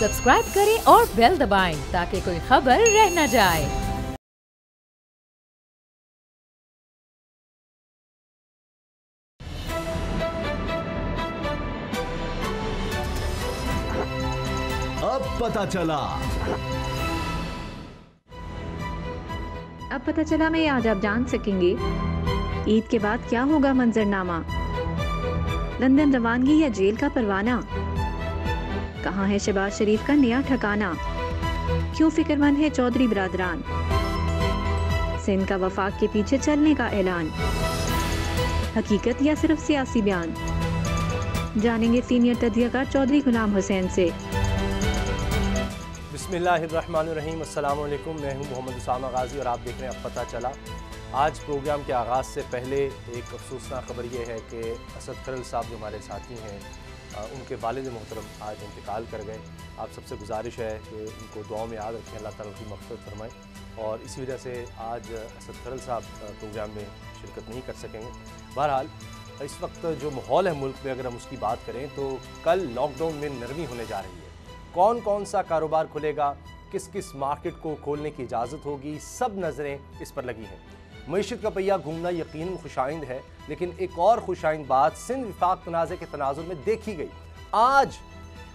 Subscribe करें और bell दबाएं ताकि कोई खबर रह न जाए। अब पता चला। अब पता चला में आज आप जान सकेंगे ईद के बाद क्या होगा मंजरनामा, लंदन रवानगी या जेल का परवाना, कहाँ है शहबाज शरीफ का नया ठिकाना, क्यों फिक्रमंद है चौधरी बिरादरान, सिंध का वफाक के पीछे चलने का ऐलान, हकीकत या सिर्फ सियासी बयान, जानेंगे सीनियर तज्जियाकार चौधरी गुलाम हुसैन से। बिस्मिल्लाहिर्रहमानिर्रहीम, अस्सलाम वालेकुम। मैं हूं मोहम्मद उसामा गाजी और आप देख रहे हैं अब पता चला। आज प्रोग्राम के आगाज़ से पहले एक अफसोसनाक खबर ये है कि असद खरल साहब जो हमारे साथी हैं, उनके वालिद मोहतरम आज इंतकाल कर गए। आप सबसे गुजारिश है कि उनको दुआ में याद रखें, अल्लाह ताला उनकी मग़फ़िरत फरमाए। और इसी वजह से आज असद खरल साहब प्रोग्राम में शिरकत नहीं कर सकेंगे। बहरहाल इस वक्त जो माहौल है मुल्क में, अगर हम उसकी बात करें तो कल लॉकडाउन में नरमी होने जा रही है। कौन कौन सा कारोबार खुलेगा, किस किस मार्केट को खोलने की इजाज़त होगी, सब नज़रें इस पर लगी हैं। मईशत का पहिया घूमना यकीनन खुशाइंद है, लेकिन एक और खुशाइंद बात सिंध विफाक तनाज़े के तनाजुर में देखी गई। आज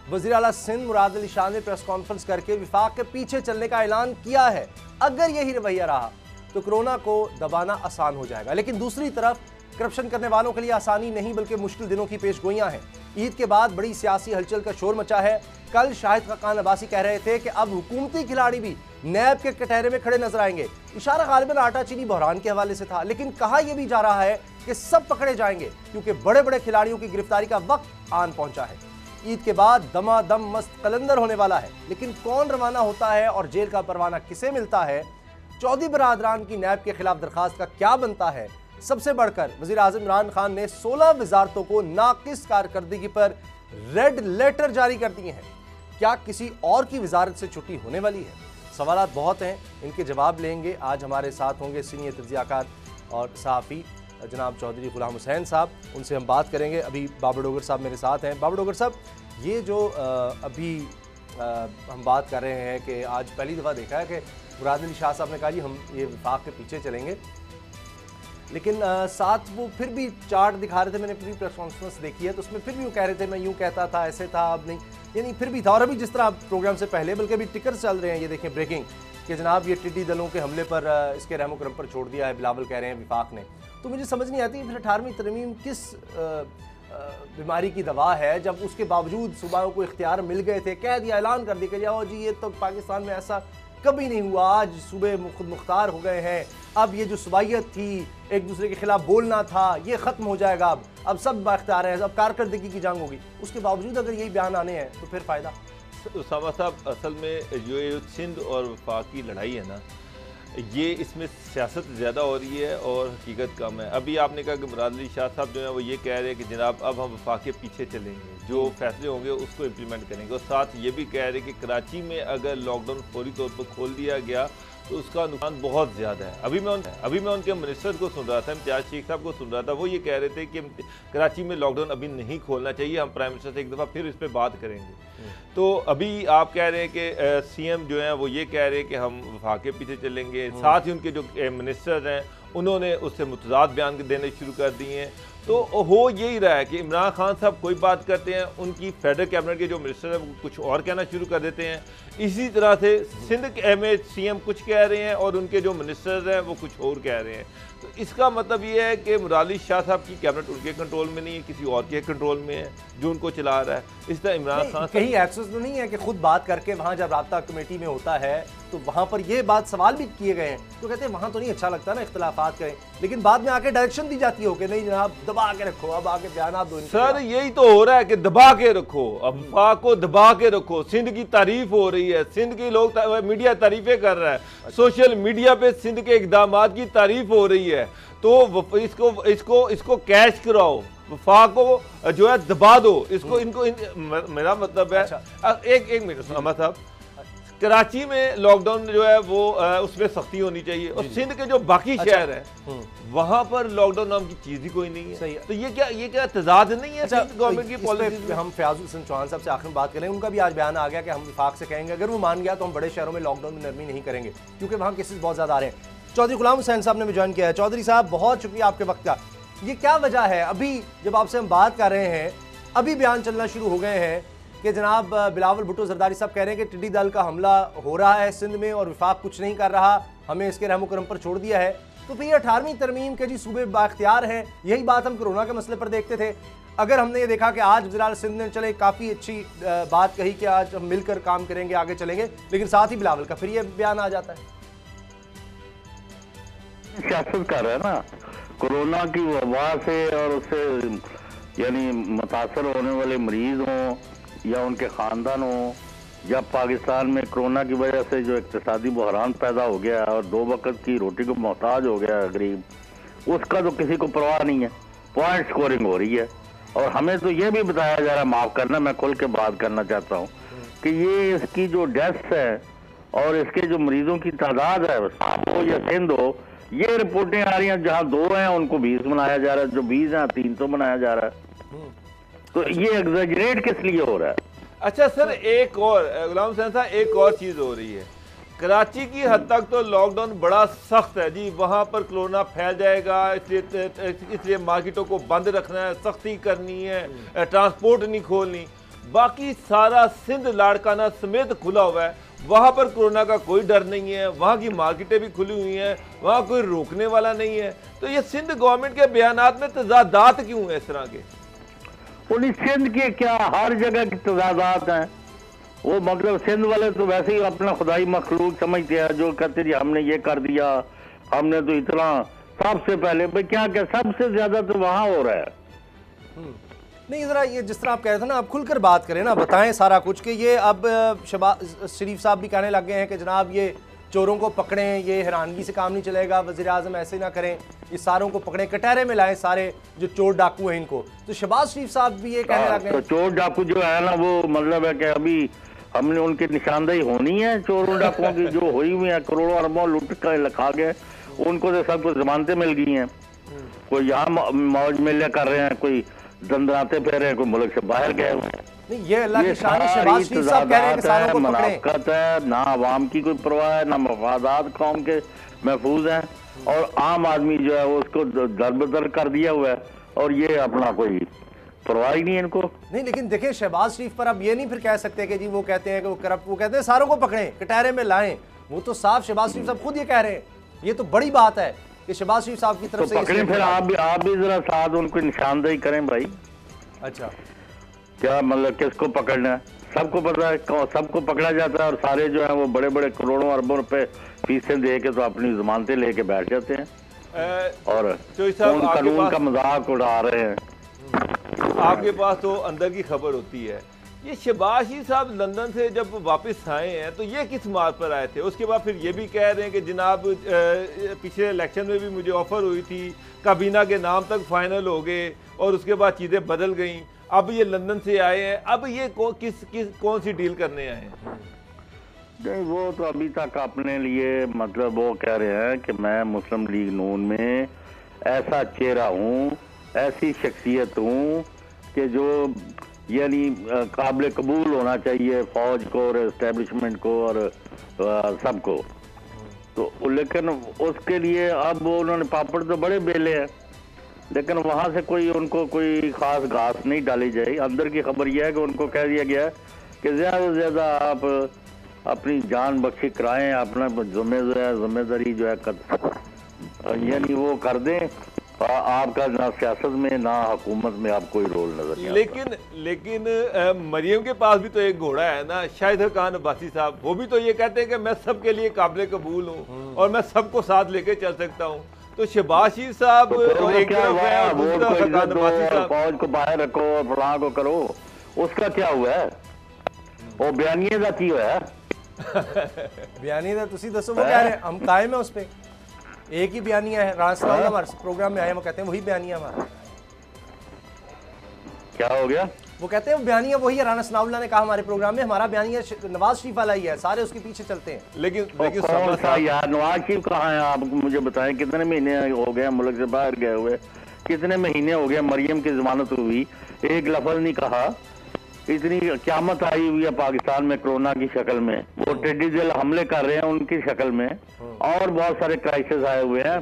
वज़ीर आला सिंध मुराद अली शाह ने प्रेस कॉन्फ्रेंस करके विफाक के पीछे चलने का ऐलान किया है। अगर यही रवैया रहा तो कोरोना को दबाना आसान हो जाएगा, लेकिन दूसरी तरफ करप्शन करने वालों के लिए आसानी नहीं बल्कि मुश्किल दिनों की पेशगोइयां हैं। ईद के बाद बड़ी सियासी हलचल का शोर मचा है। कल शाहिद खाकान अब्बासी कह रहे थे कि अब हुकूमती खिलाड़ी भी नैब के कटहरे में खड़े नजर आएंगे। इशारा गालिबन आटा चीनी बहरान के हवाले से था, लेकिन कहा यह भी जा रहा है कि सब पकड़े जाएंगे क्योंकि बड़े बड़े खिलाड़ियों की गिरफ्तारी का वक्त आन पहुंचा है। ईद के बाद दमादम मस्त कलंदर होने वाला है, लेकिन कौन रवाना होता है और जेल का परवाना किसे मिलता है, चौधरी बिरादरान की नैब के खिलाफ दरखास्त का क्या बनता है, सबसे बढ़कर वज़ीर आज़म इमरान खान ने 16 वजारतों को नाकिस कारकर्दगी पर रेड लेटर जारी कर दिए हैं। क्या किसी और की वजारत से छुट्टी होने वाली है? सवालात बहुत हैं, इनके जवाब लेंगे। आज हमारे साथ होंगे सीनियर तज्जियाकार और सहाफ़ी जनाब चौधरी गुलाम हुसैन साहब, उनसे हम बात करेंगे। अभी बाबर डोगर साहब मेरे साथ हैं। बाबर डोगर साहब, ये जो अभी हम बात कर रहे हैं कि आज पहली दफ़ा देखा है कि मुराद अली शाह साहब ने कहा जी हम ये विफाक के पीछे चलेंगे, लेकिन साथ वो फिर भी चार्ट दिखा रहे थे। मैंने पूरी प्रेस कॉन्फ्रेंस देखी है तो उसमें फिर भी वो कह रहे थे मैं यूँ कहता था, ऐसे था, अब नहीं, यानी फिर भी था। और अभी जिस तरह प्रोग्राम से पहले बल्कि अभी टिकर चल रहे हैं, ये देखें ब्रेकिंग, कि जनाब ये टिड्डी दलों के हमले पर इसके रहमो करम पर छोड़ दिया है, बिलावल कह रहे हैं विफाक ने। तो मुझे समझ नहीं आती फिर 18वीं तरमीम किस बीमारी की दवा है, जब उसके बावजूद सूबाओं को इख्तियार मिल गए थे, कह दिया, ऐलान कर दिया कि जाओ जी ये तो पाकिस्तान में ऐसा कभी नहीं हुआ, आज सूबे खुद मुख्तार हो गए हैं, अब ये जो सूबाइयत थी, एक दूसरे के खिलाफ बोलना था, ये ख़त्म हो जाएगा, अब सब बाख्तियार हैं, अब कारकर्दगी की जंग होगी। उसके बावजूद अगर यही बयान आने हैं तो फिर फ़ायदा। उसामा साहब, असल में जो ये सिंध और वफाक की लड़ाई है ना, ये इसमें सियासत ज़्यादा हो रही है और हकीकत कम है। अभी आपने कहा कि मुराद अली शाह साहब जो है वो ये कह रहे हैं कि जनाब अब हम वफाक के पीछे चलेंगे, जो फैसले होंगे उसको इम्प्लीमेंट करेंगे, और साथ ये भी कह रहे हैं कि कराची में अगर लॉकडाउन फौरी तौर पर खोल दिया गया तो उसका नुकसान बहुत ज़्यादा है। अभी मैं उनके मिनिस्टर को सुन रहा था, इम्तियाज़ शेख साहब को सुन रहा था, वो ये कह रहे थे कि कराची में लॉकडाउन अभी नहीं खोलना चाहिए, हम प्राइम मिनिस्टर से एक दफ़ा फिर इस पर बात करेंगे। तो अभी आप कह रहे हैं कि सीएम जो हैं वो ये कह रहे हैं कि हम वफाक के पीछे चलेंगे, साथ ही उनके जो मिनिस्टर हैं उन्होंने उससे मुतज़ाद बयान देने शुरू कर दिए हैं। तो हो यही रहा है कि इमरान खान साहब कोई बात करते हैं, उनकी फेडरल कैबिनेट के जो मिनिस्टर हैं वो कुछ और कहना शुरू कर देते हैं। इसी तरह से सिंध में सीएम कुछ कह रहे हैं और उनके जो मिनिस्टर्स हैं वो कुछ और कह रहे हैं। तो इसका मतलब ये है कि मुराद अली शाह साहब की कैबिनेट उनके कंट्रोल में नहीं है, किसी और के कंट्रोल में है जो उनको चला रहा है। इस तरह इमरान खान कहीं एक्सेस तो नहीं है कि खुद बात करके वहाँ जब राब्ता कमेटी में होता है तो वहाँ पर ये बात सवाल भी किए गए हैं तो कहते हैं वहाँ तो नहीं अच्छा लगता ना इख्तिलाफात करें, लेकिन बाद में आके डायरेक्शन दी जाती हो कि नहीं जनाब दबा के रखो, अब आके बयान दो। सर यही तो हो रहा है कि दबा के रखो, अफवाह को दबा के रखो। सिंध की तारीफ हो रही है, सिंध के लोग मीडिया तारीफें कर रहा है, सोशल मीडिया पे सिंध के इकदामात की तारीफ हो रही है, तो इसको कैश कराओ, वफाक को जो है दबा दो, इसको मेरा मतलब है। अच्छा। एक मिनट अहमद साहब, कराची में लॉकडाउन जो है वो उसमें सख्ती होनी चाहिए और सिंध के जो बाकी शहर हैं वहां पर लॉकडाउन नाम की चीज ही कोई नहीं है। तो ये क्या तजाद नहीं है गवर्नमेंट की पॉलिसी? हम फयाजुल हसन चौहान साहब से आखिर बात करें, उनका भी आज बयान आ गया कि हम विफाक से कहेंगे अगर वो मान गया तो हम बड़े शहरों में लॉकडाउन में नरमी नहीं करेंगे क्योंकि वहाँ केसेस बहुत ज्यादा आ रहे हैं। चौधरी गुलाम हुसैन साहब ने भी ज्वाइन किया है। चौधरी साहब बहुत शुक्रिया आपके वक्त का। ये क्या वजह है, अभी जब आपसे हम बात कर रहे हैं अभी बयान चलना शुरू हो गए हैं कि जनाब बिलावल भुट्टो जरदारी साहब कह रहे हैं कि टिड्डी दल का हमला हो रहा है सिंध में और विफाक कुछ नहीं कर रहा, हमें इसके रहम करम पर छोड़ दिया है। तो फिर 18वीं तरमीम के जी सूबे बाख्तियार हैं, यही बात हम कोरोना के मसले पर देखते थे। अगर हमने ये देखा कि आज वज़ीर-ए-आला सिंध ने चले काफ़ी अच्छी बात कही कि आज हम मिलकर काम करेंगे, आगे चलेंगे, लेकिन साथ ही बिलावल का फिर ये बयान आ जाता है। सियासत कर रहा है ना, कोरोना की वबा से और उससे यानी मुतासर होने वाले मरीज हों या उनके ख़ानदान हों, या पाकिस्तान में कोरोना की वजह से जो इक़्तिसादी बहरान पैदा हो गया और 2 वक्त की रोटी को मोहताज हो गया गरीब, उसका तो किसी को परवाह नहीं है। पॉइंट स्कोरिंग हो रही है और हमें तो ये भी बताया जा रहा है, माफ़ करना मैं खुल के बात करना चाहता हूँ, कि ये इसकी जो डेथ्स है और इसके जो मरीजों की तादाद है वो या सिंध हो, ये रिपोर्टें आ रही हैं जहाँ 2 हैं उनको 20 बनाया जा रहा है, जो 20 हैं 300 बनाया जा रहा है। तो ये एग्जैजरेट किस लिए हो रहा है? अच्छा सर, एक और गुलाम हुसैन साहब, एक और चीज़ हो रही है। कराची की हद तक तो लॉकडाउन बड़ा सख्त है जी, वहाँ पर कोरोना फैल जाएगा, इसलिए मार्केटों को बंद रखना है, सख्ती करनी है, ट्रांसपोर्ट नहीं खोलनी। बाकी सारा सिंध लाड़काना समेत खुला हुआ है, वहाँ पर कोरोना का कोई डर नहीं है, वहाँ की मार्केटें भी खुली हुई हैं, वहाँ कोई रोकने वाला नहीं है। तो ये सिंध गवर्नमेंट के बयानात में तजादात क्यों है इस तरह के? पुलिस सिंध के क्या हर जगह की तजादात हैं। वो मतलब सिंध वाले तो वैसे ही अपना खुदाई मखलूक समझते हैं, जो कहते जी हमने ये कर दिया, हमने तो इतना, सबसे पहले भाई क्या सबसे ज्यादा तो वहाँ हो रहा है। नहीं, जरा ये जिस तरह आप कह रहे थे ना, आप खुलकर बात करें ना, बताएं सारा कुछ कि ये अब शहबाज शरीफ साहब भी कहने लग गए हैं कि जनाब ये चोरों को पकड़ें, ये हैरानगी से काम नहीं चलेगा, वज़ीर आज़म ऐसे ना करें, ये सारों को पकड़ें, कटहरे में लाएं सारे जो चोर डाकू हैं इनको। तो शहबाज शरीफ साहब भी ये कहने लगे तो चोर डाकू जो है ना, वो मतलब है कि अभी हमने उनकी निशानदेही होनी है चोरों डाकुओं की जो हुई हुई है, करोड़ों अरबों लुट कर लखा गए, उनको तो सबको जमानतें मिल गई हैं। कोई यहाँ मौज मेले कर रहे हैं, कोई दंदनाते फेर रहे हैं, कोई मुल्क से बाहर गए हुए हैं। नहीं, ये अल्लाह की शान है। शहबाज शरीफ साहब कह रहे हैं कि सारों को पकड़ें। मुनाफिकत है, ना आवाम की कोई परवाह है, ना मफादात कौम के महफूज हैं, और आम आदमी जो है वो उसको दरबदर कर दिया हुआ है और ये अपना कोई परवाह ही नहीं है इनको। नहीं, लेकिन देखिए शहबाज शरीफ पर अब ये नहीं फिर कह सकते कि जी वो कहते हैं कि वो करप्ट, वो कहते हैं सारों को पकड़ें, कटहरे में लाएं। वो तो साफ शहबाज शरीफ साहब खुद ये कह रहे हैं। ये तो बड़ी बात है कि शहबाज शरीफ साहब की तरफ से पकड़ें। फिर आप भी जरा साथ उनको निशानदेही करें भाई। अच्छा, क्या मतलब किसको पकड़ना है? सबको पता है, सबको पकड़ा जाता है और सारे जो है वो बड़े बड़े करोड़ों अरबों रुपए फीसें दे के तो अपनी जमानतें लेके बैठ जाते हैं और कानून का मजाक उड़ा रहे हैं। आपके पास तो अंदर की खबर होती है। ये शहबाज शरीफ साहब लंदन से जब वापस आए हैं तो ये किस मार्ग पर आए थे? उसके बाद फिर ये भी कह रहे हैं कि जनाब पिछले इलेक्शन में भी मुझे ऑफर हुई थी, काबीना के नाम तक फाइनल हो गए और उसके बाद चीज़ें बदल गई, अब ये लंदन से आए हैं, अब ये कौन सी डील करने आए हैं? नहीं, वो तो अभी तक अपने लिए मतलब वो कह रहे हैं कि मैं मुस्लिम लीग नून में ऐसा चेहरा हूँ, ऐसी शख्सियत हूँ कि जो यानी काबिल कबूल होना चाहिए फौज को और एस्टेब्लिशमेंट को और सबको। तो लेकिन उसके लिए अब उन्होंने पापड़ तो बड़े बेले हैं, लेकिन वहाँ से कोई उनको कोई खास घास नहीं डाली जाए। अंदर की खबर यह है कि उनको कह दिया गया कि ज़्यादा से ज़्यादा आप अपनी जान बख्शी कराएं, अपना जिम्मेदारी जो है यानी वो कर दें। आपका ना सियासत में ना हुकूमत में आप कोई रोल नजर नहीं। लेकिन मरियम के पास भी तो एक घोड़ा है ना, शाहिद खान अब्बासी साहब, वो भी तो ये कहते हैं कि मैं सबके लिए काबिल कबूल हूँ और मैं सबको साथ लेके चल सकता हूँ। तो शहबाज शरीफ साहब एक फौज को बाहर रखो और फलां को करो, उसका क्या हुआ है? वो बयानिए का की हुआ है? बयानिए का तुसी दसो, वो कह रहे हैं हम कायम है उस पे, एक ही बयानिया है। रास्ता हमारे प्रोग्राम में आए, वो कहते हैं वही बयानिया हमारा। क्या हो गया? वो कहते हैं बयानिया वही है, राना सनाउल्लाह ने कहा हमारे प्रोग्राम में, हमारा बयानिया नवाज शरीफ वाला ही है, सारे उसके पीछे चलते हैं। लेकिन कौन सा यार नवाज शरीफ कहाँ है? आप मुझे बताएं, कितने महीने हो गए मुल्क से बाहर गए हुए, कितने महीने हो गए मरियम की जमानत हुई, एक लफ्ज नहीं कहा। इतनी क्यामत आई हुई है पाकिस्तान में कोरोना की शक्ल में, वो टेडी दिल हमले कर रहे हैं उनकी शक्ल में, और बहुत सारे क्राइसिस आए हुए हैं।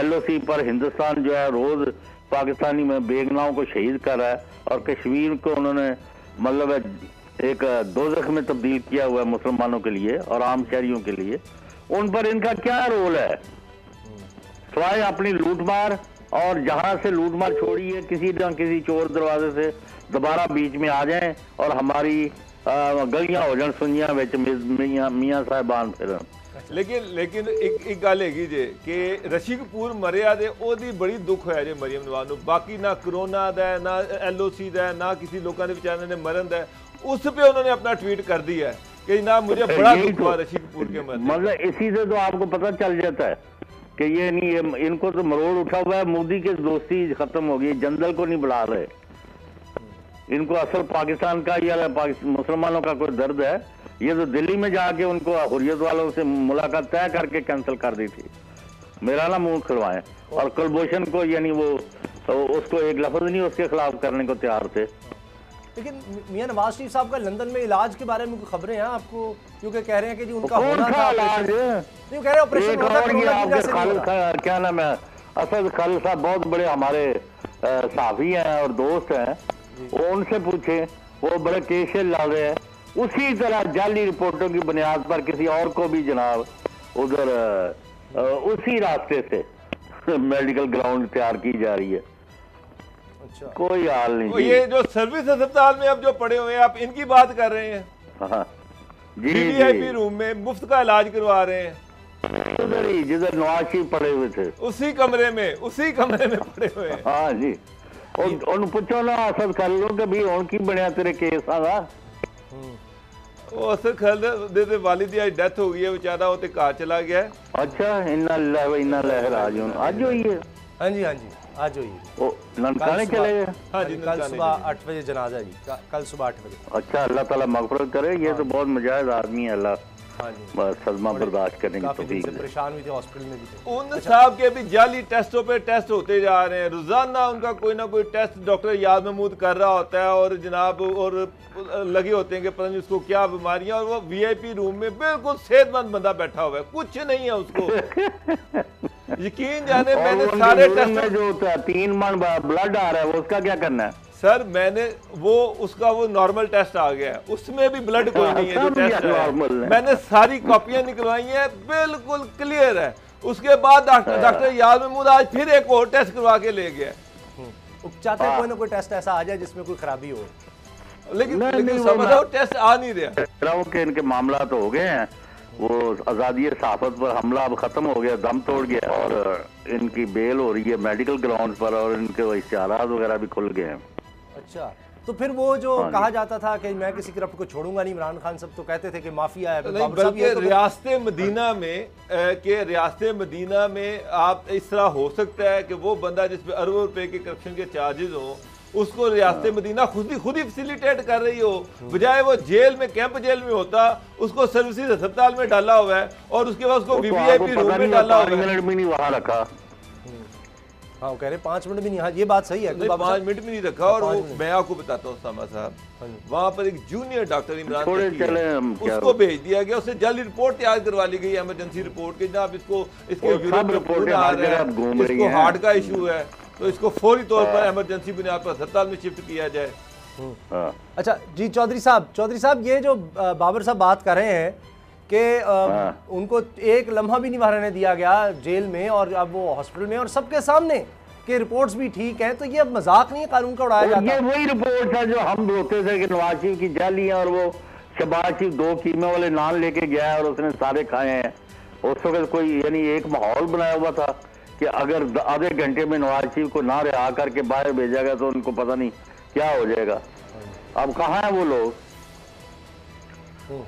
LOC पर हिंदुस्तान जो है रोज पाकिस्तानी में बेगनाओं को शहीद कर रहा है, और कश्मीर को उन्होंने मतलब एक दोज़ख में तब्दील किया हुआ है मुसलमानों के लिए और आम शहरियों के लिए। उन पर इनका क्या रोल है सिवाय अपनी लूटमार, और जहां से लूटमार छोड़ी है किसी न किसी चोर दरवाजे से दोबारा बीच में आ जाएं और हमारी गलियां हो जाए सुनिया विच मियां साहबान फिर। लेकिन एक गल हैगी जे कि ऋषि कपूर मरिया दे ओदी बड़ी दुख होया जे मरियम नवाज नूं, बाकी ना कोरोना दा ना LOC दा ना किसी लोगों ने बेचारे ने मरन दा, उस पे उन्होंने अपना ट्वीट कर दिया है कि ना मुझे बड़ा दुख हुआ ऋषि कपूर के मरने। मतलब इसी से तो आपको पता चल जाता है कि ये नहीं, इनको तो मरोड़ उठा हुआ है, मोदी के दोस्ती खत्म हो गई, जनदल को नहीं बुला रहे। इनको असल पाकिस्तान का या मुसलमानों का कोई दर्द है, ये तो दिल्ली में जाके उनको हुर्रियत वालों से मुलाकात तय करके कैंसिल कर दी थी। मेरा ना मुंह खुलवाएं, और कुलभूषण को यानी वो उसको एक लफ्ज नहीं उसके खिलाफ करने को तैयार थे। लेकिन मियां नवाज शरीफ साहब का लंदन में इलाज के बारे में खबरें हैं आपको, क्योंकि कह रहे हैं कि जी उनका होना था इलाज, नहीं कह रहे ऑपरेशन होना था। क्या नाम है, असद खालिद साहब बहुत बड़े हमारे साफी हैं और दोस्त हैं, वो उनसे पूछे, वो बड़े केस लड़ रहे हैं। उसी तरह जाली रिपोर्टों की बुनियाद पर किसी और को भी जनाब उधर उसी रास्ते से मेडिकल ग्राउंड तैयार की जा रही है। अच्छा। कोई हाल नहीं। ये जो सर्विस अस्पताल में अब जो पड़े हुए हैं आप इनकी बात कर रहे हैं? हाँ जी, VIP रूम में मुफ्त का इलाज करवा रहे हैं उधर ही जिधर नवाज शरीफ पड़े हुए थे, उसी कमरे में पड़े हुए हैं। हाँ जी, उन पूछो ना असद खालिद के भी उनकी बनया तेरे केस आ। वो असद खालिद दे वालिद की आज डेथ हो गई है, बेचारा वो घर चला गया है। अच्छा, इन्ना लिल्लाह व इन्ना इलैहि राजिऊन। आज हुई है? हाँ जी, हाँ जी, आज हुई है। वो ननकाने चले गए? हाँ जी, कल सुबह 8 बजे जनाजा जी, कल सुबह 8 बजे। अच्छा, अल्लाह ताला मगफरत करे। ये तो बहुत मुजाहिद आदमी है, अल्लाह हाँ जी, बस सदमा बर्दाश्त करने की काफी दिन तौफीक से दे। परेशान भी थे, हॉस्पिटल में भी थे। उन साहब के भी जाली टेस्टों पे टेस्ट होते जा रहे हैं, रोजाना उनका कोई ना कोई टेस्ट डॉक्टर याद महमूद कर रहा होता है, और जनाब और लगे होते हैं कि पता नहीं उसको क्या बीमारियां, और वो VIP रूम में बिल्कुल सेहतमंद बंदा बैठा हुआ है, कुछ नहीं है उसको। यकीन जाने मैंने सारे टेस्ट में जो 3 मन ब्लड आ रहा है वो उसका क्या करना है सर? मैंने उसका नॉर्मल टेस्ट आ गया है, उसमें भी ब्लड कोई नहीं है जो टेस्ट है। मैंने सारी कॉपियां निकलवाई हैं, बिल्कुल क्लियर है। उसके बाद डॉक्टर याद महमूद आज फिर एक और टेस्ट करवा के ले गया। चाहते हैं कोई ना कोई टेस्ट ऐसा आ जाए जिसमें कोई खराबी हो, लेकिन समझो टेस्ट आ नहीं रहा। के इनके मामला तो हो गए हैं, वो आज़ादी सहाफत पर हमला अब खत्म हो गया, दम तोड़ गया, और इनकी बेल हो रही है मेडिकल ग्राउंड पर, और इनके इश्तिहारात वगैरह भी खुल गए हैं। अच्छा, तो फिर वो जो कहा जाता था कि मैं किसी करप्ट को छोड़ूंगा नहीं, इमरान खान सब तो कहते थे कि माफिया है, बल्कि रियासत मदीना में आप इस तरह हो सकता है कि वो बंदा जिस पे अरबों रुपए के करप्शन के चार्जेस हो, उसको रियासत मदीना खुद ही फैसिलिटेट कर रही हो, बजाय वो जेल में, कैंप जेल में होता, उसको सर्विसेज अस्पताल में डाला हुआ है, और उसके बाद उसको VIP रूम में डाला हुआ है। 5 मिनट भी नहीं वहां रखा। हाँ, वो कह रहे 5 मिनट भी नहीं। हाँ, ये बात सही है, 5 मिनट भी नहीं रखा। और मैं आपको बताता हूँ सामा साहब, वहाँ पर एक जूनियर डॉक्टर इमरान उसको भेज दिया गया, उससे जल्दी रिपोर्ट तैयार करवा ली गई, इमरजेंसी रिपोर्ट के जनाब इसको यूरोप में खून आ रहा है, इसको हार्ट का इशू है, तो इसको फौरी तौर पर इमरजेंसी बुनियाद पर अस्पताल में शिफ्ट किया जाए। अच्छा जी, चौधरी साहब, ये जो बाबर साहब बात कर रहे हैं कि उनको एक लम्हा भी नहीं रहने दिया गया जेल में, और अब वो हॉस्पिटल में, और सबके सामने कि रिपोर्ट्स भी ठीक हैं, तो ये अब मजाक नहीं है, कानून का उड़ाया जाता है। ये वही रिपोर्ट है जो हम बोलते थे कि नवाज शरीफ की जाली है, और वो शहबाज शरीफ 2 कीमे वाले नान लेके गया है और उसने सारे खाए हैं। उस वक्त कोई यानी एक माहौल बनाया हुआ था कि अगर आधे घंटे में नवाज शरीफ को ना रिहा करके बाहर भेजा गया तो उनको पता नहीं क्या हो जाएगा। अब कहाँ है वो लोग?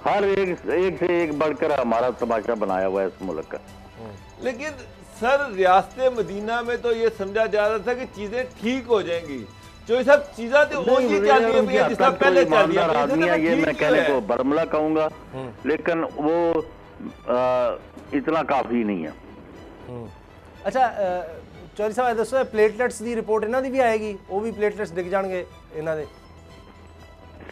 हर एक से एक बढ़कर हमारा तमाशा बनाया हुआ है इस मुल्क का। लेकिन सर, रियासत मदीना में तो ये समझा जा रहा था कि चीजें ठीक हो जाएंगी, जो सब चीज़ा तो वो ये चल रही है भैया, जिस तरह पहले चल रही है आदमी है, ये मैं कहने को बरमला कहूँगा, लेकिन वो इतना काफ़ी नहीं है। अच्छा चौधरी साहब दसो प्लेटलेट्स की रिपोर्ट इन्हों की भी आएगी, वो भी प्लेटलेट्स डिग जाएंगे इन्हों के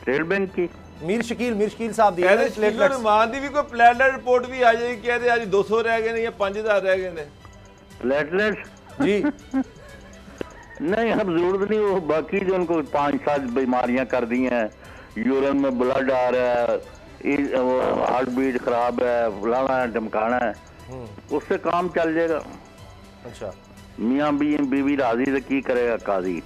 स्टेट बैंक की मीर शकील साहब दी प्लेटलेट्स मान दी भी कोई प्लेटलेट रिपोर्ट भी आ जाएगी, कहते आज 200 रह गए या 5000 रह गए ने प्लेटलेट्स जी। नहीं, अब जरूरत नहीं, वो बाकी जो उनको 5-7 बीमारियां कर दी हैं, यूरिन में ब्लड आ रहा है, हार्ट बीट खराब है, फलाना है, धमकाना है, उससे काम चल जाएगा। अच्छा, मियाँ बीवी राजी से की करेगा काजी।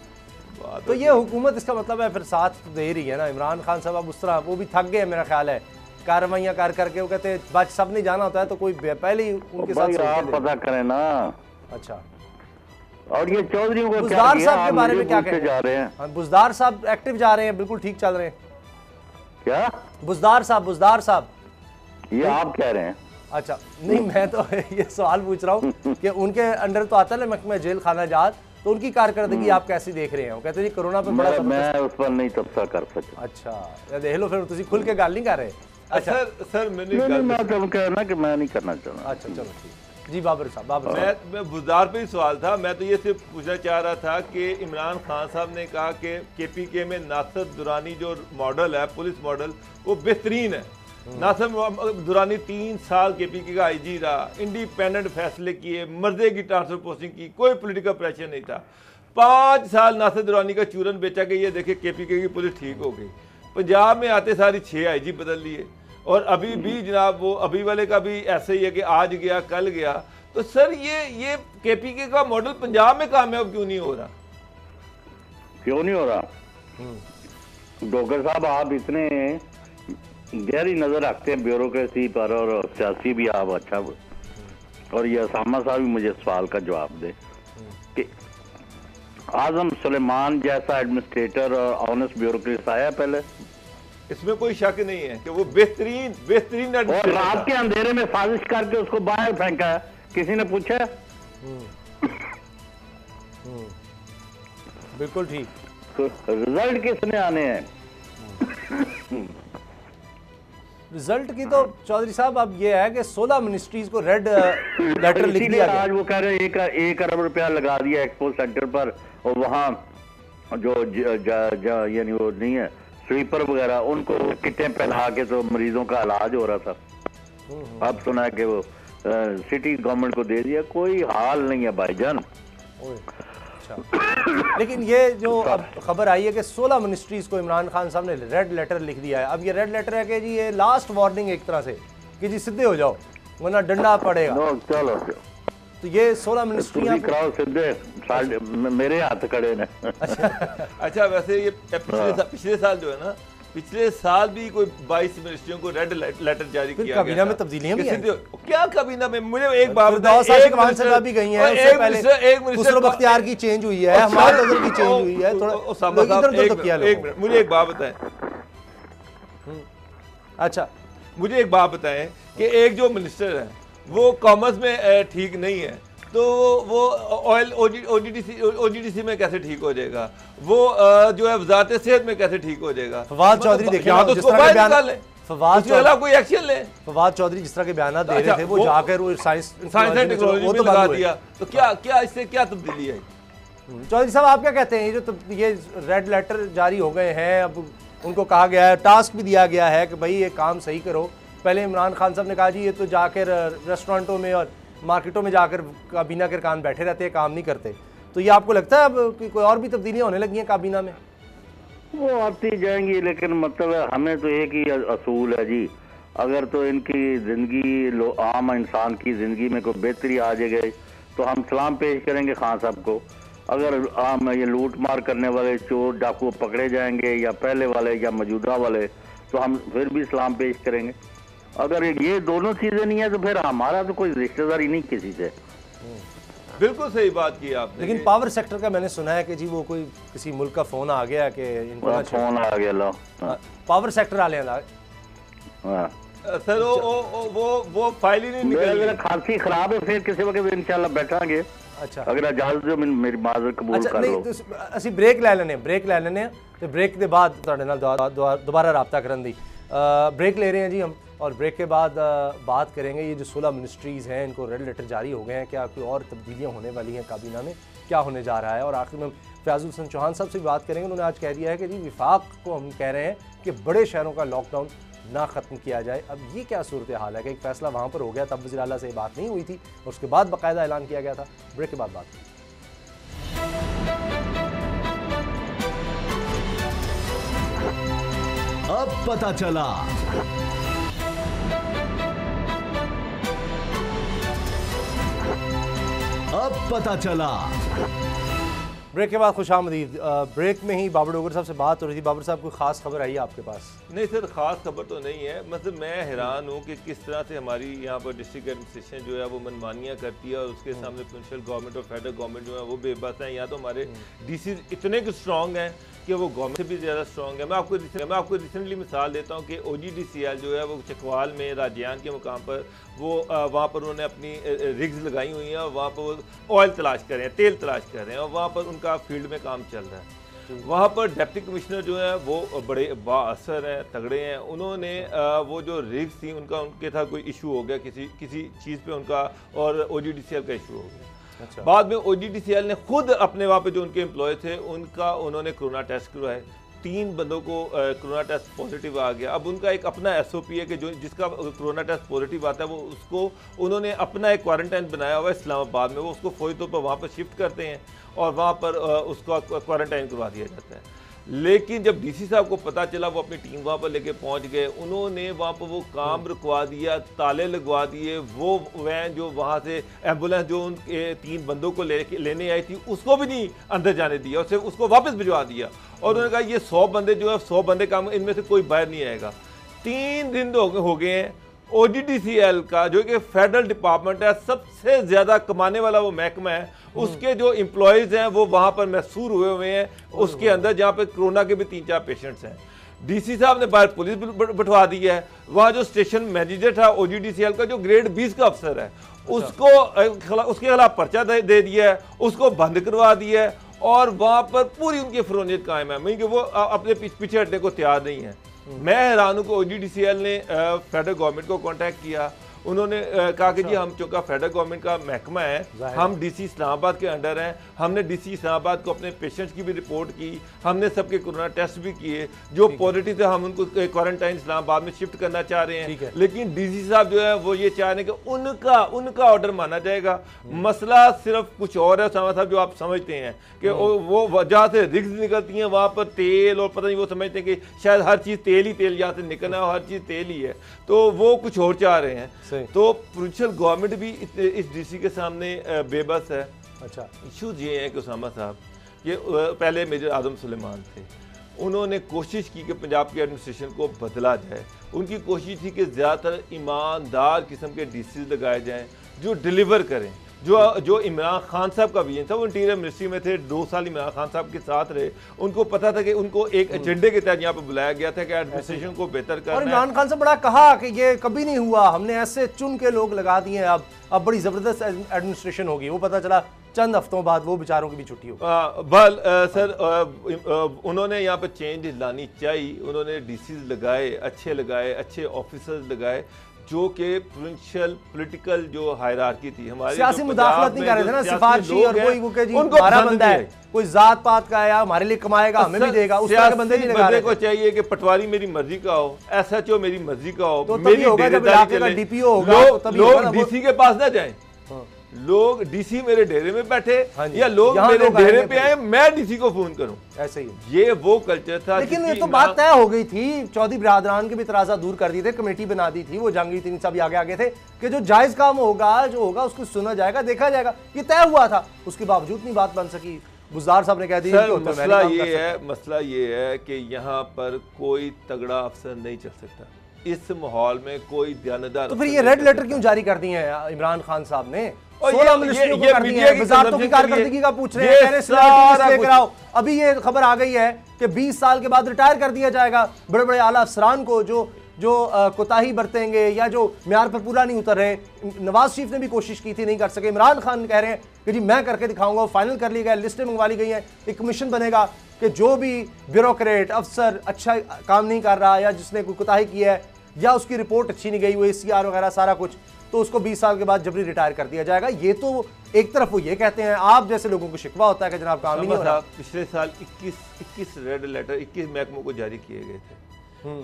तो ये हुकूमत इसका मतलब है फिर साथ तो दे रही है ना। इमरान खान साहब अब उस तरह वो भी थक गए मेरा ख्याल है कार्रवाइयाँ कर करके, वो कहते हैं बच सब नहीं जाना होता है तो कोई पहले ही उनके साथ आप पता करें ना। अच्छा, और ये चौधरी को बुजदार साहब के बारे में क्या कहते जा रहे हैं? बुजदार साहब एक्टिव जा रहे हैं, बिल्कुल ठीक चल रहे हैं क्या? बुजदार साहब ये आप कह रहे हैं? अच्छा नहीं, मैं तो ये सवाल पूछ रहा हूँ कि उनके अंडर तो आता है ना महकमा जेल खाना जात, तो उनकी कारकर्दगी आप कैसी देख रहे हैं? वो कहते हैं जी कोरोना पे बड़ा मैं उस पर नहीं तबसरा कर सकता। अच्छा देख लो फिर तुम खुल के गल नहीं कर रहे। अच्छा सर मैं तो कहना कि मैं नहीं करना चाहता। अच्छा चलो ठीक जी। बाबर साहब मैं बुजदार पे ही सवाल था, मैं तो ये सिर्फ पूछना चाह रहा था कि इमरान खान साहब ने कहा कि KPK में नासिर दुरानी जो मॉडल है, पुलिस मॉडल, वो बेहतरीन है। नासिर दुरानी 3 साल KPK का IG रहा, इंडिपेंडेंट फैसले किए, मर्दे की ट्रांसफर पोस्टिंग की, कोई पॉलिटिकल प्रेशर नहीं था। 5 साल नासिर दुरानी का चूरन बेचा गया, ये देखे KPK की पुलिस ठीक हो गई। पंजाब में आते सारी 6 IG बदल लिए, और अभी भी जनाब वो अभी वाले का भी ऐसे ही है कि आज गया कल गया। तो सर ये KPK का मॉडल पंजाब में कामयाब क्यों नहीं हो रहा? क्यों नहीं हो रहा? डॉक्टर साहब आप इतने गहरी नजर रखते हैं ब्यूरोक्रेसी पर, और सियासी भी आप अच्छा, और ये असामा साहब भी मुझे सवाल का जवाब दे कि आजम सुलेमान जैसा एडमिनिस्ट्रेटर और ऑनेस्ट ब्यूरोक्रेट आया पहले? इसमें कोई शक नहीं है कि वो बेहतरीन और रात के अंधेरे में साजिश करके उसको बाहर फेंका है, किसी ने पूछा? बिल्कुल ठीक। तो रिजल्ट किसने आने हैं? रिजल्ट की तो चौधरी साहब अब ये है कि 16 मिनिस्ट्रीज को रेड लेटर लिख दिया गया। आज वो कह रहे हैं 1 अरब रुपया लगा दिया एक्सपो सेंटर पर, और वहाँ जो यानी वो नहीं है स्वीपर वगैरह, उनको किटें पहना के तो मरीजों का इलाज हो रहा था। अब सुना है कि वो सिटी गवर्नमेंट को दे दिया। कोई हाल नहीं है भाईजान। अच्छा। लेकिन ये जो अब खबर आई है कि 16 मिनिस्ट्रीज को इमरान खान साहब ने रेड लेटर लिख दिया है। अब ये रेड लेटर है कि जी ये लास्ट वार्निंग एक तरह से कि जी सीधे हो जाओ वरना डंडा पड़ेगा। चलो तो ये 16 मिनिस्ट्रियां कराओ सीधे, मेरे हाथ खड़े ने। अच्छा वैसे ये पिछले साल जो है ना, पिछले साल भी कोई 22 मिनिस्ट्रियों को रेड लेटर जारी किया गया। काबीना में तब्दीलियां भी हैं। क्या काबीना में? मुझे एक बात भी गई है, उससे पहले खुसरो बख्तियार की चेंज हुई है, हमाद अजहर की चेंज हुई है। थोड़ा मुझे एक बात बताएं। अच्छा मुझे एक बात बताएं कि एक जो मिनिस्टर है वो कॉमर्स में ठीक नहीं है, तो वो ऑयल OGDC में कैसे ठीक हो जाएगा? वो जो है वजारत सेहत में कैसे ठीक हो जाएगा? फवाद चौधरी देखिए तो जिस तरह के बयान कोई एक्शन ले। फवाद चौधरी जिस तरह के बयान दे रहे थे वो जाकर वो साइंस एंड टेक्नोलॉजी में लगा दिया, तो क्या इससे क्या तब्दीली आई? चौधरी साहब आप क्या कहते हैं? ये रेड लेटर जारी हो गए हैं, अब उनको कहा गया है, टास्क भी दिया गया है कि भाई ये काम सही करो। पहले इमरान खान साहब ने कहा जी ये तो जाकर रेस्टोरेंटों में और मार्केटों में जाकर काबीना के कान बैठे रहते हैं, काम नहीं करते। तो ये आपको लगता है अब कोई और भी तब्दीलियां होने लगी हैं काबीना में? वो आती जाएंगी, लेकिन मतलब हमें तो एक ही असूल है जी, अगर तो इनकी जिंदगी आम इंसान की जिंदगी में कोई बेहतरी आ जाएगी तो हम सलाम पेश करेंगे खान साहब को। अगर आम ये लूट मार करने वाले चोर डाकू पकड़े जाएंगे या पहले वाले या मौजूदा वाले, तो हम फिर भी सलाम पेश करेंगे। अगर ये दोनों चीजें नहीं है तो फिर हमारा तो कोई रिश्तेदारी नहीं किसी से। बिल्कुल सही बात की आपने। लेकिन पावर सेक्टर का मैंने सुना है कि जी वो कोई किसी मुल्क का फोन आ गया कि इनको फोन आ गया लो पावर सेक्टर वाले सर वो फाइल ही नहीं निकल। खांसी खराब है, फिर किसी वक्त इंशाल्लाह बैठांगे। अच्छा अगर इजाजत हो मेरी माजर कबूल अच्छा कर नहीं लो। तो ਅਸੀਂ ਬ੍ਰੇਕ ਲੈ ਲੈਣੇ ਤੇ ब्रेक के बाद ਤੁਹਾਡੇ ਨਾਲ दोबारा रब्ता करने दी ब्रेक ले रहे हैं जी हम और ब्रेक के बाद बात करेंगे ये जो 16 मिनिस्ट्रीज़ हैं इनको रेड लेटर जारी हो गए हैं, क्या कोई और तब्दीलियाँ होने वाली हैं काबीना में, क्या होने जा रहा है। और आखिर में फयाजुल हसन चौहान साहब से भी बात करेंगे। उन्होंने आज कह दिया है कि जी विफाक को हम कह रहे हैं कि बड़े शहरों का लॉकडाउन ना ख़त्म किया जाए। अब ये क्या सूरत हाल है कि एक फ़ैसला वहाँ पर हो गया, तब वज़ीर आला से बात नहीं हुई थी और उसके बाद बाकायदा ऐलान किया गया था। ब्रेक के बाद बात करेंगे। अब पता चला। अब पता चला। ब्रेक के बाद खुशामदीद। ब्रेक में ही बाबर डोगर साहब से बात हो रही थी। बाबर साहब कोई ख़ास खबर आई है आपके पास? नहीं सर, ख़ास खबर तो नहीं है। मतलब मैं हैरान हूँ कि किस तरह से हमारी यहाँ पर डिस्ट्रिक्ट एडमिनिस्ट्रेशन जो है वो मनमानियाँ करती है और उसके सामने प्रोविंशियल गवर्नमेंट और फेडरल गवर्नमेंट जो है वो बेबस है। यहाँ तो हमारे डीसी इतने स्ट्रॉन्ग हैं कि वो गवर्नमेंट से भी ज़्यादा स्ट्रॉन्ग है। मैं आपको रिसेंटली मिसाल देता हूँ कि OGDCL जो है वो चकवाल में राजियान के मुकाम पर वो वहाँ पर उन्होंने अपनी रिग्स लगाई हुई हैं और वहाँ पर वो ऑयल तलाश कर रहे हैं, तेल तलाश कर रहे हैं और वहाँ पर उनका फील्ड में काम चल रहा है। वहाँ पर डिप्टी कमिश्नर जो है वो बड़े बाअसर हैं, तगड़े हैं। उन्होंने वो जो रिग्स थी उनके साथ कोई इशू हो गया किसी चीज़ पे उनका और OGDCL का इशू हो गया। अच्छा। बाद में OGDCL ने खुद अपने वहाँ पे जो उनके एम्प्लॉय थे उन्होंने कोरोना टेस्ट करवाए। 3 बंदों को कोरोना टेस्ट पॉजिटिव आ गया। अब उनका एक अपना SOP है कि जिसका कोरोना टेस्ट पॉजिटिव आता है वो उसको उन्होंने अपना एक क्वारंटाइन बनाया हुआ है इस्लामाबाद में। वो उसको फौरी तौर पर वहाँ पर शिफ्ट करते हैं और वहाँ पर उसको क्वारंटाइन करवा दिया जाता है। लेकिन जब DC साहब को पता चला, वो अपनी टीम वहाँ पर लेके पहुँच गए। उन्होंने वहाँ पर वो काम रुकवा दिया, ताले लगवा दिए। वो वैन जो वहाँ से एम्बुलेंस जो उनके 3 बंदों को लेने आई थी उसको भी नहीं अंदर जाने दिया, उसको वापस भिजवा दिया। और उन्होंने कहा ये 100 बंदे जो है 100 बंदे काम, इनमें से कोई बाहर नहीं आएगा। 3 दिन हो गए हैं। OGDCL का जो कि फेडरल डिपार्टमेंट है, सबसे ज़्यादा कमाने वाला वो महकमा है, उसके जो एम्प्लॉयज़ हैं वो वहाँ पर महसूर हुए हैं उसके अंदर, जहाँ पे कोरोना के भी 3-4 पेशेंट्स हैं। DC साहब ने बाहर पुलिस बिठवा दी है। वहाँ जो स्टेशन मैनेजर था OGDCL का, जो ग्रेड 20 का अफसर है, उसके खिलाफ पर्चा दे दिया है, उसको बंद करवा दिया है और वहाँ पर पूरी उनकी फरोनियत कायम है। कि वो अपने पीछे हटने को तैयार नहीं है। मैं हैरान हूँ कि OGDCL ने फेडरल गवर्नमेंट को कांटेक्ट किया। उन्होंने कहा कि जी हम चूँकि फेडरल गवर्नमेंट का महकमा है, हम DC इस्लामाबाद के अंडर हैं। हमने DC इस्लामाबाद को अपने पेशेंट्स की भी रिपोर्ट की, हमने सबके कोरोना टेस्ट भी किए। जो पॉजिटिव थे हम उनको क्वारंटाइन इस्लामाबाद में शिफ्ट करना चाह रहे हैं। लेकिन DC साहब जो है वो ये चाह रहे हैं कि उनका ऑर्डर माना जाएगा। मसला सिर्फ कुछ और है उसामा साहब, जो आप समझते हैं कि वो जहाँ से रिग्स निकलती हैं वहाँ पर तेल और पता नहीं, वो समझते हैं कि शायद हर चीज़ तेल ही तेल यहाँ से निकलना है और हर चीज़ तेल ही है, तो वो कुछ और चाह रहे हैं। तो प्रोविंशियल गवर्नमेंट भी इस DC के सामने बेबस है। अच्छा, इशूज ये हैं कि उसामा साहब, ये पहले मेजर आजम सुलेमान थे, उन्होंने कोशिश की कि पंजाब की एडमिनिस्ट्रेशन को बदला जाए। उनकी कोशिश थी कि ज़्यादातर ईमानदार किस्म के DCs लगाए जाएँ जो डिलीवर करें। जो इमरान खान साहब का विजन था, वो इंटीरियर मिनिस्ट्री में थे, 2 साल इमरान खान साहब के साथ रहे। उनको पता था कि उनको एक एजेंडे के तहत यहाँ पर बुलाया गया था कि एडमिनिस्ट्रेशन को बेहतर करना है। और इमरान खान से बड़ा कहा कि ये कभी नहीं हुआ, हमने ऐसे चुन के लोग लगा दिए, अब बड़ी ज़बरदस्त एडमिनिस्ट्रेशन होगी। वो पता चला चंद हफ्तों बाद वो बेचारों की भी छुट्टी हो। सर उन्होंने यहाँ पर चेंज लानी चाहिए। उन्होंने DCs लगाए, अच्छे ऑफिसर्स लगाए जो कि प्रोविंशियल पॉलिटिकल जो हायरार्की थी हमारी, सियासी मुदाखलत नहीं कर रहे थे ना, सिफारिशी और कोई जी हमारा बंदा है, कोई जात पात का है, हमारे लिए कमाएगा हमें भी देगा, उस तरह के बंदे नहीं लगा रहे। को चाहिए कि पटवारी मेरी मर्जी का हो, SHO मेरी मर्जी का हो, तो मेरी होगा जब इलाके का DPO होगा, लोग DC के पास ना जाएं, लोग DC मेरे डेरे में बैठे या लोग मेरे डेरे पे आए, मैं DC को फोन करूं। ऐसे ही ये वो कल्चर था। लेकिन ये तो बात तय हो गई थी, चौधरी बिरादरान के भी तराजा दूर कर दिए थे, कमेटी बना दी थी, वो जहांगीर सब आगे गए थे कि जो जायज काम होगा, जो होगा उसको सुना जाएगा, देखा जाएगा। ये तय हुआ था, उसके बावजूद नहीं बात बन सकी। गुजार साहब ने कह दिया मसला ये है कि यहाँ पर कोई तगड़ा अफसर नहीं चल सकता इस माहौल में, कोई ध्यानदार। तो फिर ये रेड लेटर क्यों जारी कर दिए हैं इमरान खान साहब ने? 16 मिनिस्ट्रियों को कर दिया है, वजारतों की कारकर्दगी का पूछ रहे हैं। अभी ये खबर आ गई है कि 20 साल के बाद रिटायर कर दिया जाएगा बड़े बड़े आला अफसरान को, जो जो कोताही बरतेंगे या जो म्यार पर पूरा नहीं उतर रहे। नवाज शरीफ ने भी कोशिश की थी, नहीं कर सके। इमरान खान कह रहे हैं कि जी मैं करके दिखाऊंगा। फाइनल कर लिया गया, लिस्टें मंगवा ली गई हैं, एक कमीशन बनेगा कि जो भी ब्यूरोक्रेट अफसर अच्छा काम नहीं कर रहा या जिसने कोई कोताही की है या उसकी रिपोर्ट अच्छी नहीं गई, वो ACR वगैरह सारा कुछ, तो उसको 20 साल के बाद जबरी रिटायर कर दिया जाएगा। ये तो एक तरफ वो ये कहते हैं, आप जैसे लोगों को शिकवा होता है कि जनाब काम नहीं हो रहा। पिछले साल 21 रेड लेटर 21 महकमों को जारी किए गए थे।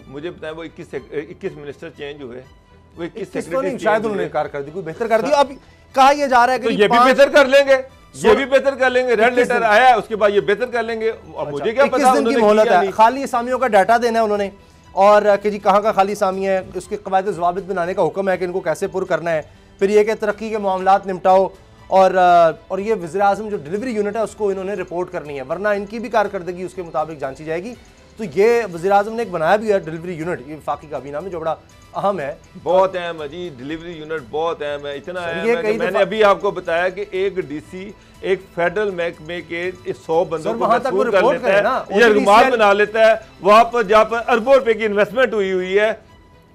मुझे बताएं वो 21 मिनिस्टर चेंज हुए, वो 21 सेक्रेटरी शायद उन्होंने कारकर्दगी कोई बेहतर कर दी। अब कहा यह जा रहा है कि तो ये भी बेहतर कर लेंगे, ये भी बेहतर कर लेंगे। रेड लेटर आया है, उसके बाद ये बेहतर कर लेंगे। अब मुझे क्या पता, 21 दिन की मोहलत है। खाली असामियों का डाटा देना है उन्होंने, और कि जी कहाँ का खाली असामी है, उसके कवायद ज़वाबित बनाने का हुक्म है कि इनको कैसे पुर करना है। फिर ये कि तरक्की के मामलात निपटाओ, और ये वज़ीर-ए-आज़म जो डिलीवरी यूनिट है उसको इन्होंने रिपोर्ट करनी है, वरना इनकी भी कारकर्दगी उसके मुताबिक जांची जाएगी। तो ये वज़ीर-ए-आज़म ने एक बनाया भी है डिलीवरी यूनिट, ये वफाकी काबीना में, जो बड़ा अहम है, बहुत अहम है जी। डिलीवरी यूनिट बहुत अहम है, इतना अहम है कि मैंने अभी आपको बताया कि एक DC एक फेडरल महकमे के 100 बंदों को मसूल कर लेता है, ये रुमाल बना लेता है। वहां पर जहाँ पर अरबों रुपए की इन्वेस्टमेंट हुई है,